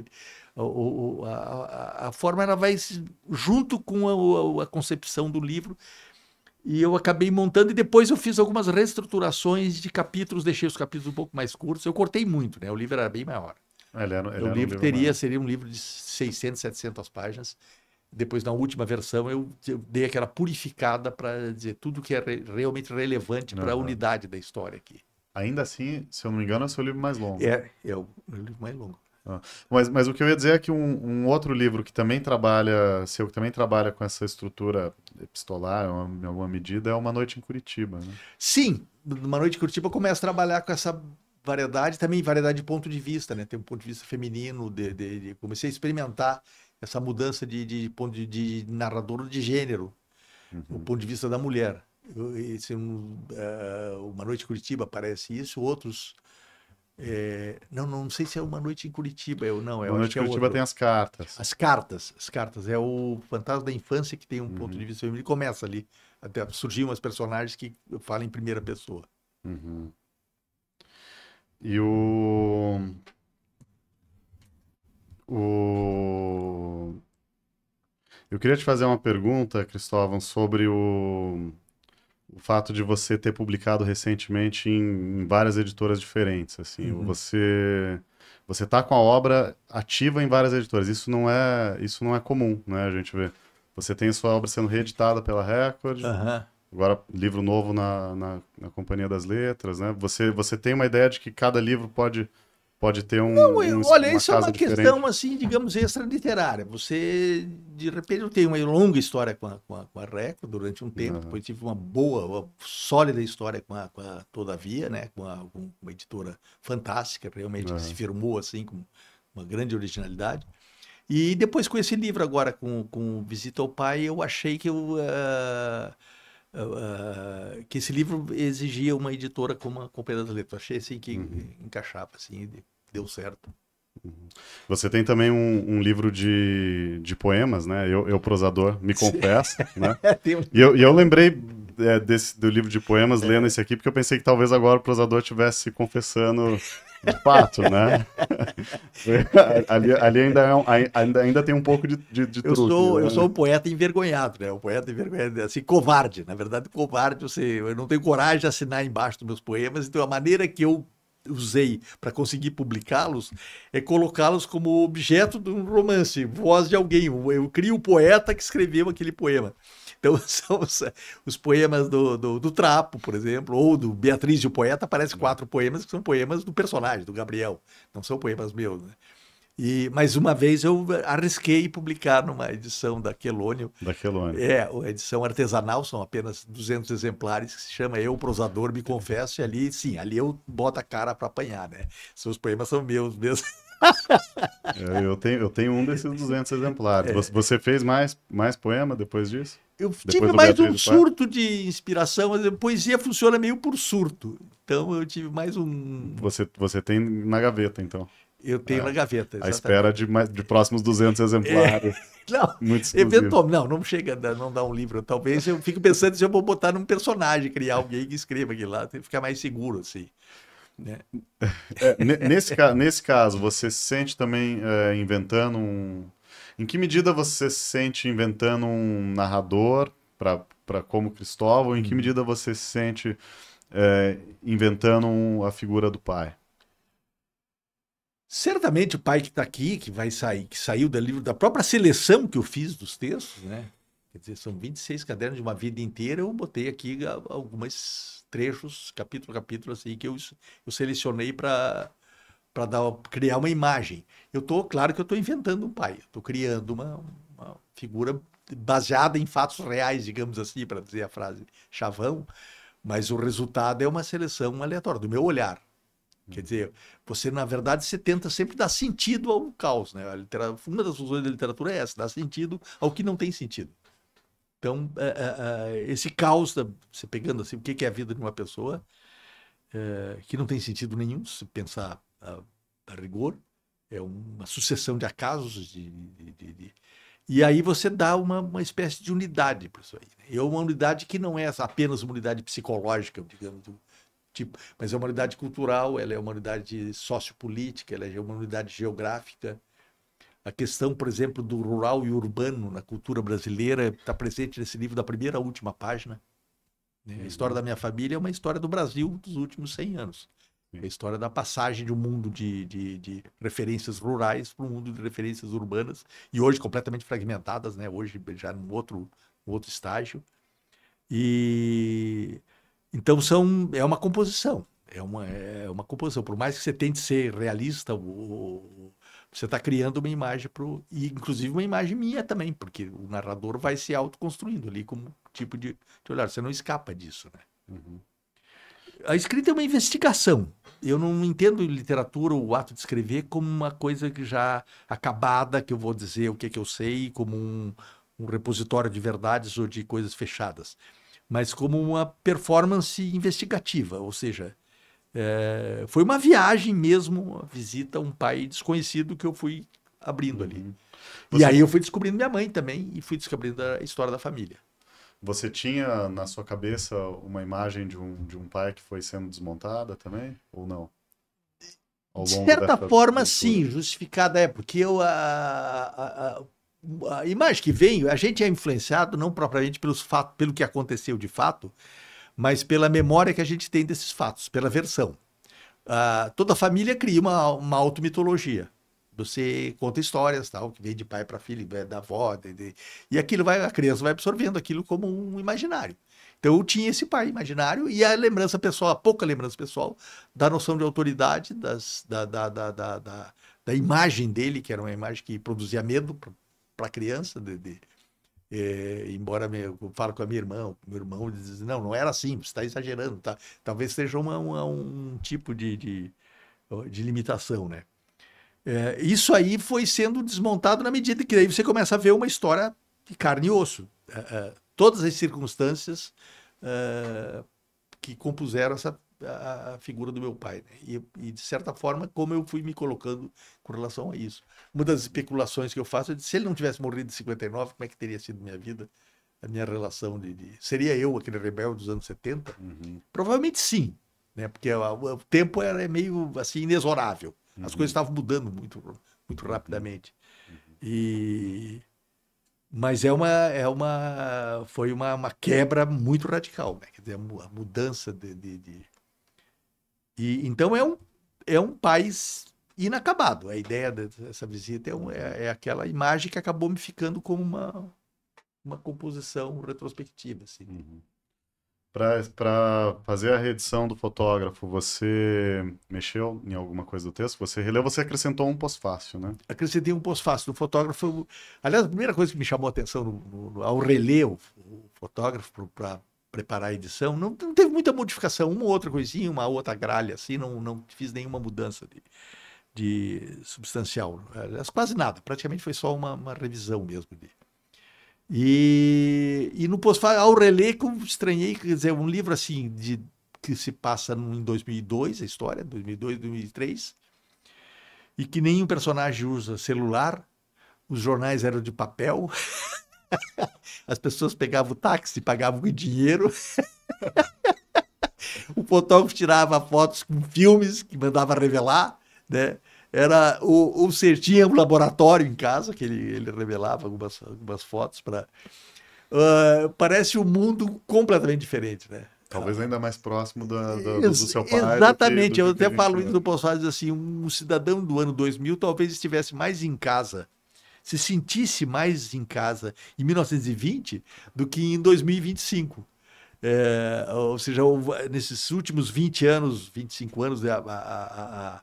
A forma ela vai junto com a concepção do livro, E eu acabei montando e depois eu fiz algumas reestruturações de capítulos, deixei os capítulos um pouco mais curtos. Eu cortei muito, né? O livro era bem maior. Ele O era um livro livro maior. seria um livro de 600, 700 páginas. Depois, na última versão, eu dei aquela purificada para dizer tudo que é realmente relevante para a Aham. unidade da história aqui. Ainda assim, se eu não me engano, é o seu livro mais longo. É o livro mais longo. Ah. Mas o que eu ia dizer é que um outro livro que também trabalha, seu que também trabalha com essa estrutura epistolar, em alguma medida, é Uma Noite em Curitiba, né? Sim, Uma Noite em Curitiba começa a trabalhar com essa variedade, também variedade de ponto de vista, né? Tem um ponto de vista feminino, comecei a experimentar essa mudança de ponto de narrador de gênero, o Uhum. ponto de vista da mulher. Uma Noite em Curitiba aparece isso, outros. Não sei se é Uma Noite em Curitiba, eu Uma acho Noite que em é Curitiba outro. tem as cartas. As cartas, é o Fantasma da Infância que tem um ponto de Uhum. vista feminino, e começa ali, até surgir umas personagens que falam em primeira pessoa. Uhum. E o... Eu queria te fazer uma pergunta, Cristóvão, sobre o fato de você ter publicado recentemente em várias editoras diferentes, assim, Uhum. você tá com a obra ativa em várias editoras. Isso não é comum, né? A gente vê. Você tem a sua obra sendo reeditada pela Record, Aham. agora livro novo na Companhia das Letras, né? Você tem uma ideia de que cada livro pode ter Olha, uma isso é casa uma diferente? questão, assim, digamos, extra-literária. Você, de repente, eu tenho uma longa história com a Record durante um tempo, Aham, depois tive uma boa, uma sólida história com a Todavia, né? Com uma editora fantástica, realmente, que se aham. firmou, assim, com uma grande originalidade. E depois com esse livro agora, com Visita ao Pai, eu achei que esse livro exigia uma editora como a Companhia das Letras. Achei assim que Uhum. encaixava, assim, e deu certo. Você tem também um livro de poemas, né? Eu, prosador, me confesso, né? Tem um E eu lembrei do livro de poemas lendo esse aqui, porque eu pensei que talvez agora o prosador estivesse se confessando de fato, né? Ali ainda, ainda tem um pouco de truque, Eu sou né? um poeta envergonhado, né? Um poeta envergonhado, assim, covarde. Na verdade, covarde, eu não tenho coragem de assinar embaixo dos meus poemas, então a maneira que eu usei para conseguir publicá-los é colocá-los como objeto de um romance, voz de alguém. Eu crio o poeta que escreveu aquele poema. Então, são os poemas do Trapo, por exemplo, ou do Beatriz e o Poeta, aparecem 4 poemas que são poemas do personagem, do Gabriel. Não são poemas meus, né? Mas uma vez eu arrisquei publicar numa edição da Quelônio, Da Quelônia. a edição artesanal, são apenas 200 exemplares, que se chama Eu, Prosador, Me Confesso, e ali, sim, ali eu boto a cara para apanhar, né? Seus poemas são meus mesmo. Eu tenho um desses 200 exemplares. Você fez mais poema depois disso? Eu Depois tive do mais Beatriz um do Poeta? surto de inspiração, mas a poesia funciona meio por surto. Então eu tive mais um. Você tem na gaveta, então. Eu tenho na É, gaveta, à espera exatamente. de próximos 200 exemplares, Não, muito exclusivos. eventualmente, não chega a não dar um livro. Talvez eu fico pensando se eu vou botar num personagem, criar alguém que escreva aquilo lá, tem que ficar mais seguro, assim, né? Nesse caso, você se sente também inventando um. Em que medida você se sente inventando um narrador para como Cristóvão? Em que Uhum. medida você se sente inventando a figura do pai? Certamente o pai que está aqui, que vai sair, que saiu do livro, da própria seleção que eu fiz dos textos, né? Quer dizer, são 26 cadernos de uma vida inteira, eu botei aqui alguns trechos, capítulo a capítulo, assim, que eu selecionei para criar uma imagem. Claro que eu estou inventando um pai, estou criando uma figura baseada em fatos reais, digamos assim, para dizer a frase chavão, mas o resultado é uma seleção aleatória, do meu olhar. Quer dizer, você, na verdade, você tenta sempre dar sentido ao caos, né? Uma das funções da literatura é essa, dar sentido ao que não tem sentido. Então, esse caos, você pegando assim, o que é a vida de uma pessoa, que não tem sentido nenhum, se pensar a rigor, é uma sucessão de acasos, e aí você dá uma espécie de unidade para isso aí, né? E é uma unidade que não é apenas uma unidade psicológica, digamos, tipo, mas é uma unidade cultural, ela é uma unidade sociopolítica, ela é uma unidade geográfica. A questão, por exemplo, do rural e urbano na cultura brasileira está presente nesse livro da primeira à última página. Né? A história da minha família é uma história do Brasil dos últimos 100 anos. É a história da passagem de um mundo de referências rurais para um mundo de referências urbanas, e hoje completamente fragmentadas, né? Hoje já num outro estágio. E então é uma composição. É uma composição. Por mais que você tente ser realista, você está criando uma imagem e inclusive uma imagem minha também, porque o narrador vai se autoconstruindo ali como tipo de olhar. Você não escapa disso, né? Uhum. A escrita é uma investigação. Eu não entendo literatura, o ato de escrever, como uma coisa que já acabada, que eu vou dizer o que eu sei, como um repositório de verdades ou de coisas fechadas, mas como uma performance investigativa, ou seja, foi uma viagem mesmo, uma visita a um pai desconhecido que eu fui abrindo ali. E aí eu fui descobrindo minha mãe também e fui descobrindo a história da família. Você tinha na sua cabeça uma imagem de um pai que foi sendo desmontada também? Ou não? De certa forma, sim, justificada porque a imagem que vem, a gente é influenciado não propriamente pelos fatos, pelo que aconteceu de fato, mas pela memória que a gente tem desses fatos, pela versão. Toda família cria uma automitologia. Você conta histórias, tal, que vem de pai para filho, da avó, e aquilo a criança vai absorvendo aquilo como um imaginário. Então eu tinha esse pai imaginário e a lembrança pessoal, a pouca lembrança pessoal, da noção de autoridade, da imagem dele, que era uma imagem que produzia medo para a criança, embora eu falo com a minha irmã, meu irmão diz, não era assim, você está exagerando, tá? Talvez seja um tipo de limitação, né? Isso aí foi sendo desmontado na medida que aí você começa a ver uma história de carne e osso. Todas as circunstâncias que compuseram a figura do meu pai. Né? E, de certa forma, como eu fui me colocando com relação a isso. Uma das especulações que eu faço é de se ele não tivesse morrido em 59, como é que teria sido minha vida? A minha relação seria eu aquele rebelde dos anos 70? Uhum. Provavelmente sim, né? Porque o tempo era meio assim inexorável. As coisas estavam mudando muito, muito rapidamente. Mas foi uma quebra muito radical, né? Quer dizer, a mudança então é um país inacabado. A ideia dessa visita é aquela imagem que acabou me ficando como uma composição retrospectiva. Assim. Uhum. Para fazer a reedição do fotógrafo, você mexeu em alguma coisa do texto? Você releu, você acrescentou um pós-fácil, né? Acrescentei um pós-fácil do fotógrafo. Aliás, a primeira coisa que me chamou a atenção ao reler o fotógrafo para preparar a edição, não teve muita modificação, uma ou outra coisinha, uma outra gralha, assim, não fiz nenhuma mudança de substancial. Aliás, quase nada, praticamente foi só uma revisão mesmo E no pós-fácil, ao reler, que eu estranhei, quer dizer, um livro assim, que se passa em 2002, a história, 2002, 2003, e que nenhum personagem usa celular, os jornais eram de papel, as pessoas pegavam o táxi, pagavam com dinheiro, o fotógrafo tirava fotos com filmes que mandava revelar, né? Era o Ser tinha um laboratório em casa que ele revelava algumas fotos para parece um mundo completamente diferente, né? Talvez ainda mais próximo do seu pai. Exatamente, eu até falo isso no pós-fácil, assim, um cidadão do ano 2000 talvez estivesse mais em casa, se sentisse mais em casa em 1920 do que em 2025. Ou seja, nesses últimos 20 anos, 25 anos, a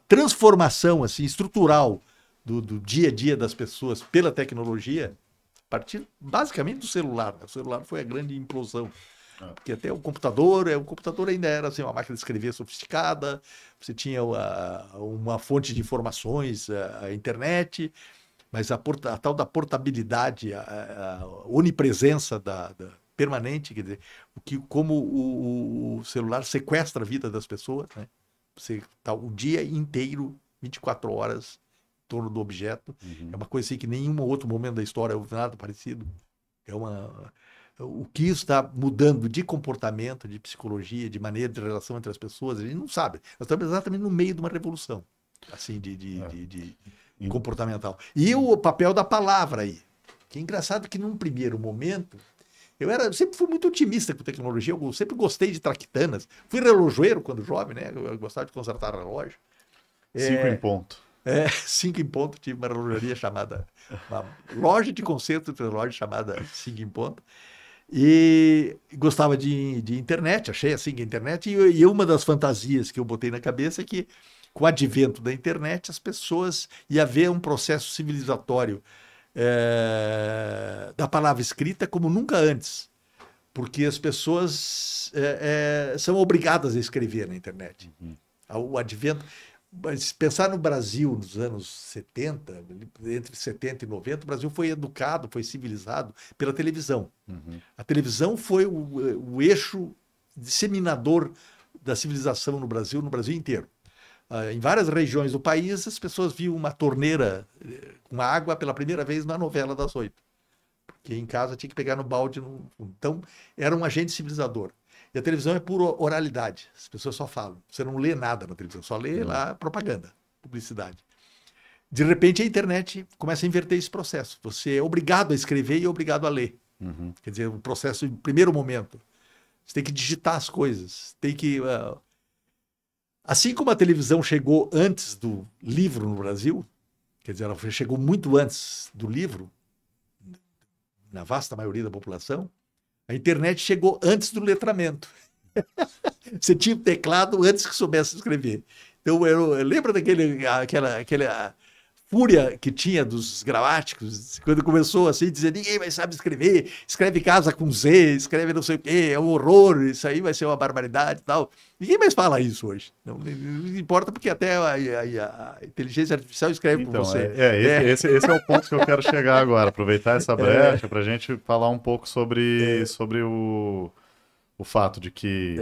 transformação assim, estrutural do dia a dia das pessoas pela tecnologia, a partir basicamente do celular. Né? O celular foi a grande implosão. Porque até o computador ainda era assim, uma máquina de escrever sofisticada, você tinha uma fonte de informações, a internet, mas a tal da portabilidade, a onipresença permanente, quer dizer, como o celular sequestra a vida das pessoas, né? Você está o dia inteiro, 24 horas, em torno do objeto. Uhum. É uma coisa assim que em nenhum outro momento da história houve nada parecido. O que isso está mudando de comportamento, de psicologia, de maneira de relação entre as pessoas, a gente não sabe. Nós estamos exatamente no meio de uma revolução assim, de comportamental. E o papel da palavra aí. Que é engraçado que num primeiro momento Eu sempre fui muito otimista com tecnologia, eu sempre gostei de traquitanas. Fui relojoeiro quando jovem, né? Eu gostava de consertar relógio. 5 em ponto. 5 em ponto, tive uma relojaria chamada, uma loja de conserto de relógio chamada 5 em ponto. E gostava de internet, achei assim que a internet, e uma das fantasias que eu botei na cabeça é que, com o advento da internet, as pessoas ia haver um processo civilizatório da palavra escrita como nunca antes, porque as pessoas são obrigadas a escrever na internet. O advento. Mas pensar no Brasil nos anos 70, entre 70 e 90, o Brasil foi educado, foi civilizado pela televisão. A televisão foi o eixo disseminador da civilização no Brasil inteiro. Em várias regiões do país, as pessoas viam uma torneira com água pela primeira vez na novela das 8. Porque em casa tinha que pegar no balde. Então, era um agente civilizador. E a televisão é pura oralidade. As pessoas só falam. Você não lê nada na televisão, só lê lá propaganda, publicidade. De repente, a internet começa a inverter esse processo. Você é obrigado a escrever e é obrigado a ler. Quer dizer, o processo em primeiro momento. Você tem que digitar as coisas. Tem que... Assim como a televisão chegou antes do livro no Brasil, quer dizer, ela chegou muito antes do livro, na vasta maioria da população, a internet chegou antes do letramento. Você tinha o teclado antes que soubesse escrever. Então, eu lembro aquela fúria que tinha dos gramáticos, quando começou assim, dizer, ninguém mais sabe escrever, escreve casa com Z, escreve não sei o quê, é um horror, isso aí vai ser uma barbaridade e tal. Ninguém mais fala isso hoje. Não importa, porque até a inteligência artificial escreve por você. Esse é o ponto que eu quero chegar agora, aproveitar essa brecha para a gente falar um pouco sobre o fato de que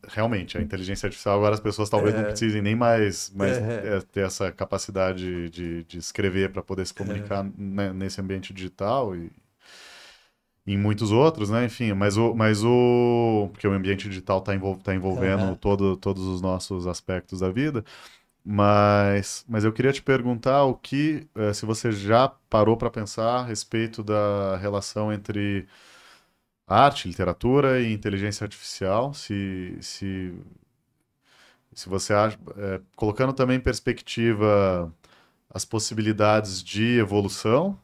realmente a inteligência artificial agora as pessoas talvez não precisem nem mais ter essa capacidade de escrever para poder se comunicar nesse ambiente digital e em muitos outros, né? Enfim, porque o ambiente digital está envolvendo todos os nossos aspectos da vida. Mas eu queria te perguntar se você já parou para pensar a respeito da relação entre arte, literatura e inteligência artificial, se você acha, colocando também em perspectiva as possibilidades de evolução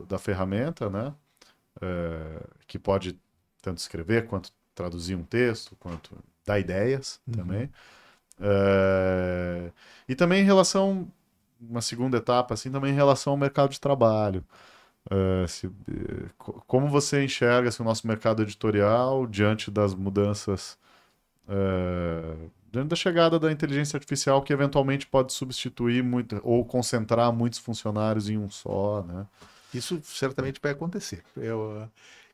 da ferramenta, né? Que pode tanto escrever, quanto traduzir um texto, quanto dar ideias também. E também em relação, uma segunda etapa, assim, também em relação ao mercado de trabalho. Como você enxerga assim, o nosso mercado editorial diante das mudanças, diante da chegada da inteligência artificial que eventualmente pode substituir ou concentrar muitos funcionários em um só, né? Isso certamente vai acontecer.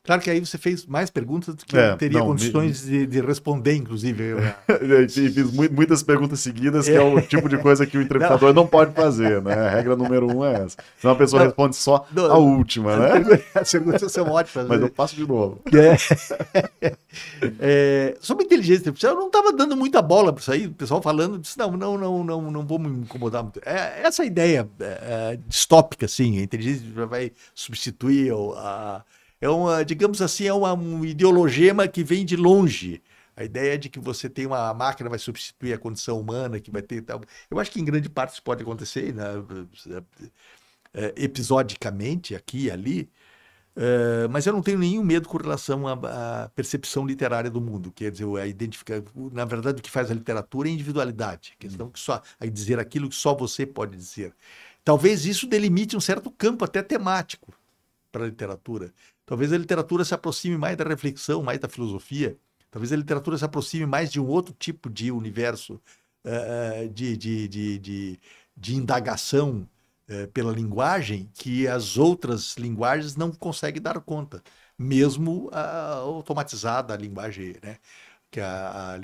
Claro que aí você fez mais perguntas do que eu teria condições de responder, inclusive. E fiz muitas perguntas seguidas, que é o tipo de coisa que o entrevistador não pode fazer, né? A regra número 1 é essa. Senão a pessoa responde só a última, né? As perguntas são ótimas. Mas eu passo de novo. Sobre inteligência artificial, eu não estava dando muita bola para isso aí. O pessoal falando, disse, não vou me incomodar muito. Essa ideia distópica, assim, a inteligência vai substituir digamos assim, um ideologema que vem de longe. A ideia de que você tem uma máquina vai substituir a condição humana, que vai ter tal. Eu acho que em grande parte isso pode acontecer, né? Episodicamente, aqui e ali, mas eu não tenho nenhum medo com relação à percepção literária do mundo. Quer dizer, na verdade, o que faz a literatura é individualidade. A questão que é dizer aquilo que só você pode dizer. Talvez isso delimite um certo campo até temático para a literatura. Talvez a literatura se aproxime mais da reflexão, mais da filosofia. Talvez a literatura se aproxime mais de um outro tipo de universo de indagação pela linguagem que as outras linguagens não conseguem dar conta, mesmo automatizada a linguagem, né? Que a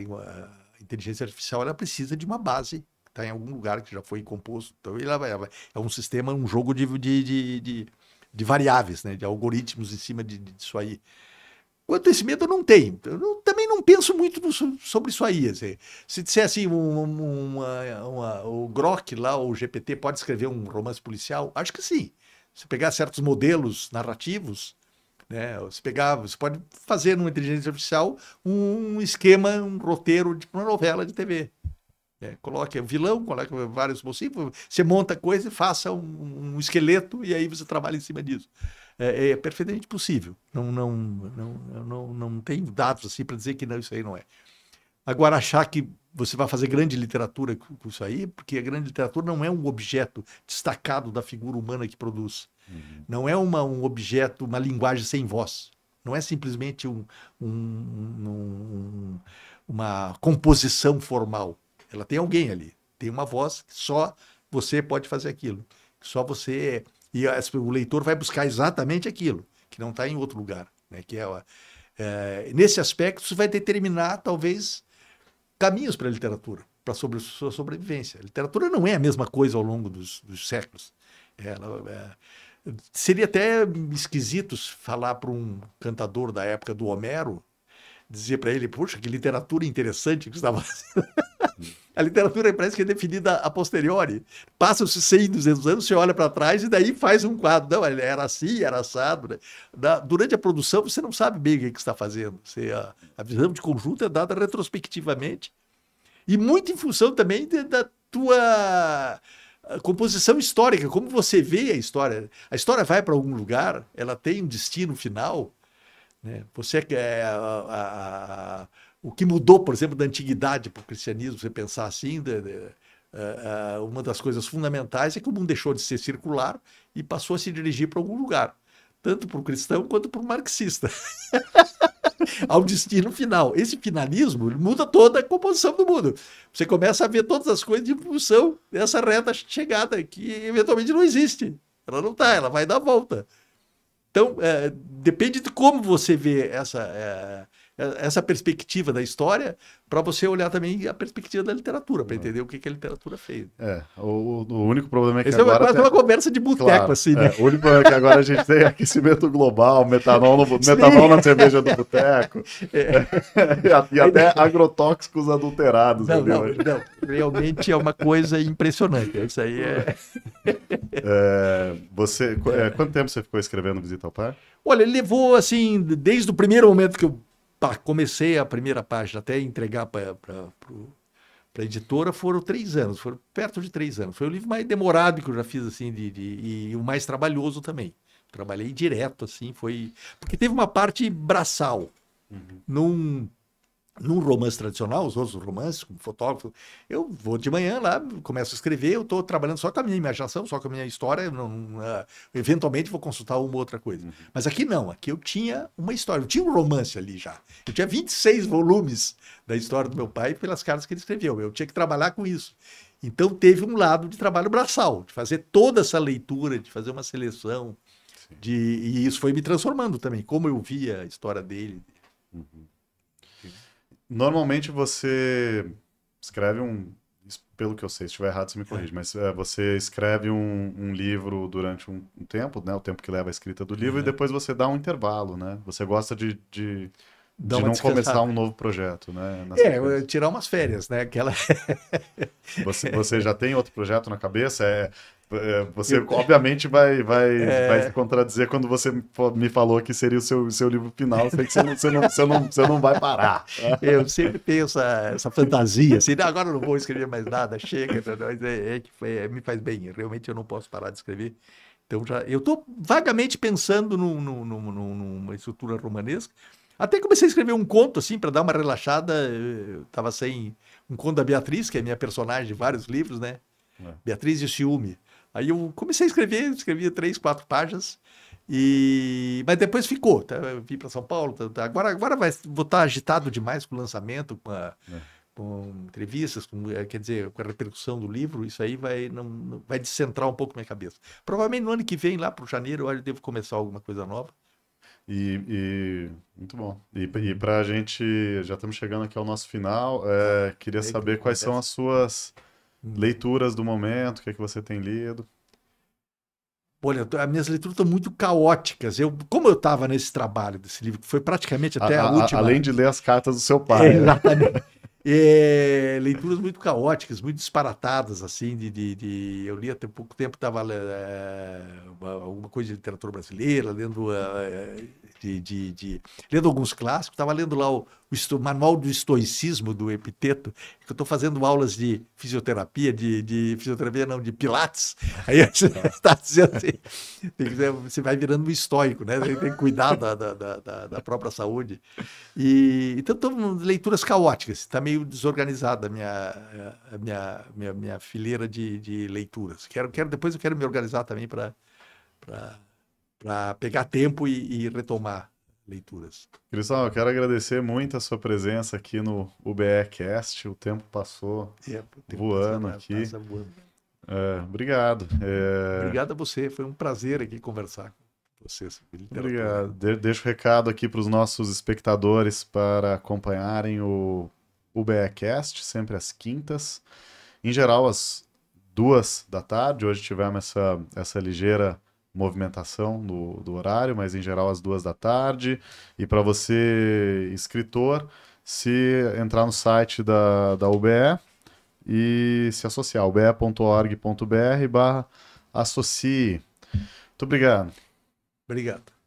inteligência artificial ela precisa de uma base, está em algum lugar que já foi composto. Então, é um sistema, um jogo de variáveis, né, de algoritmos em cima disso aí. Quanto a esse medo, eu não tenho. Também não penso muito sobre isso aí. Assim. Se disser assim, o Grok lá, o GPT, pode escrever um romance policial? Acho que sim. Se pegar certos modelos narrativos, né? Você pode fazer numa inteligência artificial um esquema, um roteiro de uma novela de TV. Coloque vilão, coloque vários possíveis, você monta coisa e faça um esqueleto e aí você trabalha em cima disso. É perfeitamente possível. Não tem dados assim para dizer que não, isso aí não é. Agora, achar que você vai fazer grande literatura com isso aí, porque a grande literatura não é um objeto destacado da figura humana que produz. Uhum. Não é um objeto, uma linguagem sem voz. Não é simplesmente uma composição formal. Ela tem alguém ali. Tem uma voz que só você pode fazer aquilo. Só você... E o leitor vai buscar exatamente aquilo, que não está em outro lugar. Né? Nesse aspecto, isso vai determinar, talvez, caminhos para a literatura, para sua sobrevivência. A literatura não é a mesma coisa ao longo dos séculos. Seria até esquisito falar para um cantador da época do Homero, dizer para ele, puxa, que literatura interessante que você estava fazendo. A literatura parece que é definida a posteriori. Passam-se 100, 200 anos, você olha para trás e daí faz um quadro. Não, era assim, era assado. Né? Durante a produção, você não sabe bem o que você está fazendo. A visão de conjunto é dada retrospectivamente. E muito em função também da tua composição histórica, como você vê a história. A história vai para algum lugar, ela tem um destino final. Né? O que mudou, por exemplo, da antiguidade para o cristianismo, você pensar assim, uma das coisas fundamentais é que o mundo deixou de ser circular e passou a se dirigir para algum lugar, tanto para o cristão quanto para o marxista, ao destino final. Esse finalismo muda toda a composição do mundo. Você começa a ver todas as coisas em função dessa reta chegada, que eventualmente não existe. Ela não está, ela vai dar a volta. Então, depende de como você vê essa perspectiva da história, para você olhar também a perspectiva da literatura, para entender o que a literatura fez. O único problema é que agora... Isso é quase uma conversa de boteco, claro, assim, né? O único problema é que agora a gente tem aquecimento global, metanol na cerveja do boteco, e até agrotóxicos adulterados. Não, realmente é uma coisa impressionante. Isso aí quanto tempo você ficou escrevendo Visita ao Par? Olha, ele levou, assim, desde o primeiro momento que eu comecei a primeira página até entregar para a editora, foram 3 anos, foram perto de 3 anos. Foi o livro mais demorado que eu já fiz, assim, e o mais trabalhoso também. Trabalhei direto, assim, foi... Porque teve uma parte braçal. Num romance tradicional, os outros romances, como fotógrafo, eu vou de manhã lá, começo a escrever, eu estou trabalhando só com a minha imaginação, só com a minha história, eventualmente vou consultar uma outra coisa. Mas aqui não, aqui eu tinha uma história, eu tinha um romance ali já. Eu tinha 26 volumes da história do meu pai pelas cartas que ele escreveu, eu tinha que trabalhar com isso. Então teve um lado de trabalho braçal, de fazer toda essa leitura, de fazer uma seleção, e isso foi me transformando também, como eu via a história dele. Normalmente você escreve pelo que eu sei, se estiver errado você me corrige, mas você escreve um livro durante um tempo, né, o tempo que leva a escrita do livro, e depois você dá um intervalo, né? Você gosta de não começar um novo projeto, né? Tirar umas férias, né? Você já tem outro projeto na cabeça? Você obviamente vai se contradizer quando você me falou que seria o seu livro final. Sei que você não vai parar. Eu sempre tenho essa fantasia, assim, agora eu não vou escrever mais nada, chega, mas me faz bem. Realmente eu não posso parar de escrever. Então eu estou vagamente pensando numa estrutura romanesca. Até comecei a escrever um conto, assim, para dar uma relaxada. Eu estava sem um conto da Beatriz, que é minha personagem de vários livros, né? Beatriz e o Ciúme. Aí eu comecei a escrevia 3, 4 páginas, mas depois ficou. Eu vim para São Paulo, agora vou estar agitado demais com o lançamento, com entrevistas, quer dizer, com a repercussão do livro, isso aí vai descentrar um pouco minha cabeça. Provavelmente no ano que vem, lá para janeiro, eu devo começar alguma coisa nova. Muito bom. E para a gente, já estamos chegando aqui ao nosso final, queria saber quais são as suas leituras do momento, o que é que você tem lido? Olha, as minhas leituras estão muito caóticas. Como eu estava nesse trabalho desse livro, que foi praticamente até a última... Além de ler as cartas do seu pai. Exatamente. Leituras muito caóticas, muito disparatadas, assim, eu li até pouco tempo, estava alguma coisa de literatura brasileira, lendo, lendo alguns clássicos, estava lendo lá o Manual do Estoicismo, do Epiteto, que eu estou fazendo aulas de fisioterapia, de fisioterapia não, de pilates, aí você está dizendo assim, você vai virando um estoico, né? Tem que cuidar da própria saúde. Então, leituras caóticas, está meio desorganizada a minha fileira de leituras. Depois eu quero me organizar também para pegar tempo e retomar leituras. Cristão, eu quero agradecer muito a sua presença aqui no UBEcast. O tempo passou voando aqui. Voando. Obrigado. Obrigado a você, foi um prazer aqui conversar com você sobre literatura. Obrigado. Deixo o recado aqui para os nossos espectadores para acompanharem o UBEcast, sempre às quintas. Em geral, às 14h. Hoje tivemos essa ligeira movimentação do horário, mas em geral às 14h. E para você, escritor, se entrar no site da UBE e se associar, ube.org.br/associe. Muito obrigado. Obrigado.